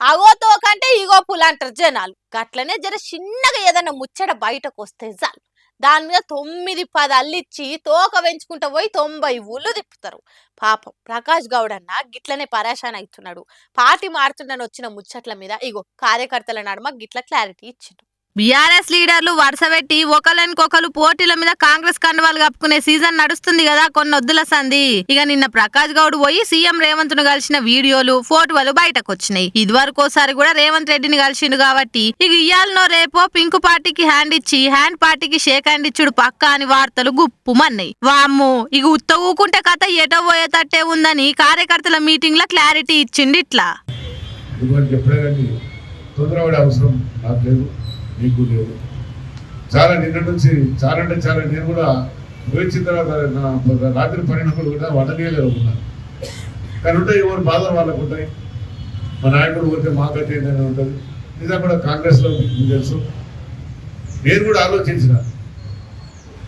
అగో తోకంటే ఇగో పుల్ అంటారు జనాలు. గట్లనే జర చిన్నగా ఏదన్నా ముచ్చట బయటకు వస్తే చాలు దాని మీద 9-10 అల్లిచ్చి తోక పెంచుకుంటా పోయి 90 ఊళ్ళు తిప్పుతారు. పాపం ప్రకాష్ గౌడ్ అన్న గిట్లనే పరేషాన్ అవుతున్నాడు. పార్టీ మారుతుండని వచ్చిన ముచ్చట్ల మీద ఇగో కార్యకర్తల నడుమ గిట్ల క్లారిటీ ఇచ్చిండు. బీఆర్ఎస్ లీడర్లు వరుసపెట్టి ఒకళ్ళనికొకరు పోటీల మీద కాంగ్రెస్ కండువాలు కప్పుకునే సీజన్ నడుస్తుంది కదా కొన్నొద్దుల సంది. ఇక నిన్న ప్రకాష్ గౌడ్ పోయి సీఎం రేవంత్ ను కలిసిన వీడియోలు ఫోటోలు బయటకు వచ్చినాయి. ఇదివరకోసారి కూడా రేవంత్ రెడ్డిని కలిసిండు కాబట్టి ఇక ఇయ్యాలనో రేపో పింక్ పార్టీకి హ్యాండ్ ఇచ్చి హ్యాండ్ పార్టీకి షేక్ హ్యాండ్ ఇచ్చుడు పక్కా అని వార్తలు గుప్పుమన్నాయి. వామ్మో ఇక ఉత్త ఊకుంటే కథ ఎటో పోయేటట్టే ఉందని కార్యకర్తల మీటింగ్ లో క్లారిటీ ఇచ్చిండు. ఇట్లా మీకు లేదు చాలా నిన్న నుంచి చాలా అంటే చాలా నేను కూడా వచ్చిన తర్వాత రాత్రి 12 కూడా వంటనీయలేదు ఉన్నాను. కానీ ఉంటాయి ఎవరు బాధలు వాళ్ళకు ఉంటాయి. మా నాయకుడు ఊరికే మాకైతే ఏంటనే ఉంటుంది. నిజంగా కూడా కాంగ్రెస్లో మీకు తెలుసు. నేను కూడా ఆలోచించిన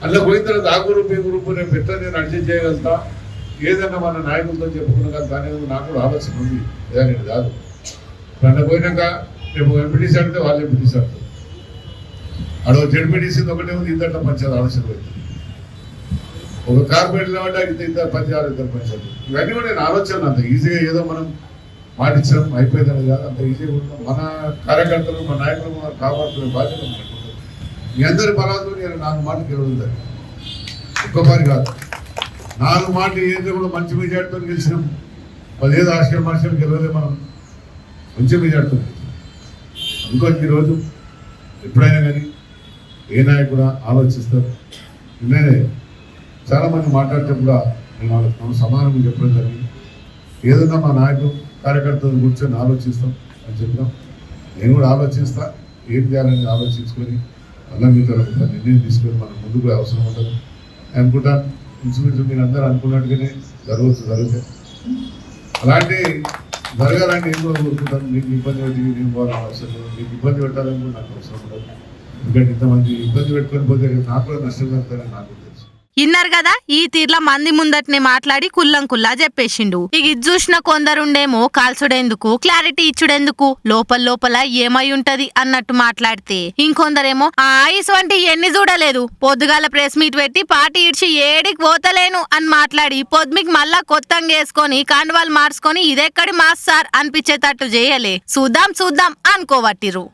అందులో పోయిన తర్వాత ఆ గ్రూప్ ఈ గ్రూప్ నేను పెట్ట నేను అడ్జస్ట్ చేయగలుగుతా ఏదన్నా మన నాయకులతో చెప్పుకున్నా కానీ నాకు కూడా ఆలోచన ఉంది. ఏదైనా కాదు అందులో పోయినాక రేపు ఎంపీటీసీ ఆడితే వాళ్ళు ఎంపీటీసీ ఆడతారు. అడవ జడ్పీటీసీ ఒకటే ఉంది. ఇద్దరు పంచాయతీ ఆలోచన అవుతుంది. ఒక కార్పొరేట్ కాబట్టి ఇద్దరు పంచాయతీ ఇద్దరు పంచాయతీ ఇవన్నీ కూడా నేను ఆలోచన అంత ఈజీగా ఏదో మనం మాటించడం అయిపోయిందని కాదు. అంత ఈజీగా ఉండడం మన కార్యకర్తలు మన నాయకులు మనం కాపాడుతున్న బాధ్యత మనకు ఉంటుంది. మీ అందరి బలాలు నేను 4 మాటలు గెలవడం ఒక్కపారి కాదు 4 మాటలు ఏదో కూడా మంచి మెజార్టీతో గెలిచినాం. 15 ఆశ్చర్య మార్షాలు గెలవలే మనం మంచి మెజార్టీతో ఇంకొక ఈరోజు ఎప్పుడైనా కానీ ఏ నాయకుడు ఆలోచిస్తారు. నిన్నే చాలామంది మాట్లాడితే కూడా నేను సమానంగా చెప్పడం జరిగింది. ఏదన్నా మా నాయకులు కార్యకర్తలు కూర్చొని ఆలోచిస్తాం అని చెప్పినాం. నేను కూడా ఆలోచిస్తా ఏం చేయాలని ఆలోచించుకొని మళ్ళీ మీతో నిర్ణయం తీసుకొని మనం ముందుకు అవసరం ఉంటుంది అనుకుంటాను. ఇంచుమించు మీరు అందరూ అనుకున్నట్టుగానే జరుగుతాయి. అలాంటి జరగాలని నేను కూడా కోరుకుంటాను. మీకు ఇబ్బంది పెట్టి నేను పోవాలని అవసరం లేదు. మీకు ఇబ్బంది పెట్టాలని కూడా నాకు అవసరం ఉండదు. ఎందుకంటే ఇంతమంది ఇబ్బంది పెట్టుకొని పోతే నాకు కూడా నష్టం కలుగుతారని నాకు తెలుసు. ఇన్నారు కదా ఈ తీర్ల మంది ముందటనే మాట్లాడి కుల్లా చెప్పేసిండు. ఇక ఇది చూసిన కొందరుండేమో కాల్చుడేందుకు క్లారిటీ ఇచ్చుడేందుకు లోపల ఏమై ఉంటది అన్నట్టు మాట్లాడితే ఇంకొందరేమో ఆ ఐస్ వంటి ఎన్ని చూడలేదు పొద్దుగాల ప్రెస్ మీట్ పెట్టి పార్టీ ఇడ్చి ఏడికి పోతలేను అని మాట్లాడి పొద్దుమికి మళ్ళా కొత్తంగా వేసుకొని కాండవాలు మార్చుకొని ఇదెక్కడి మాస్ సార్ అనిపించేటట్టు చేయలే. చూద్దాం అనుకోవట్టిరు.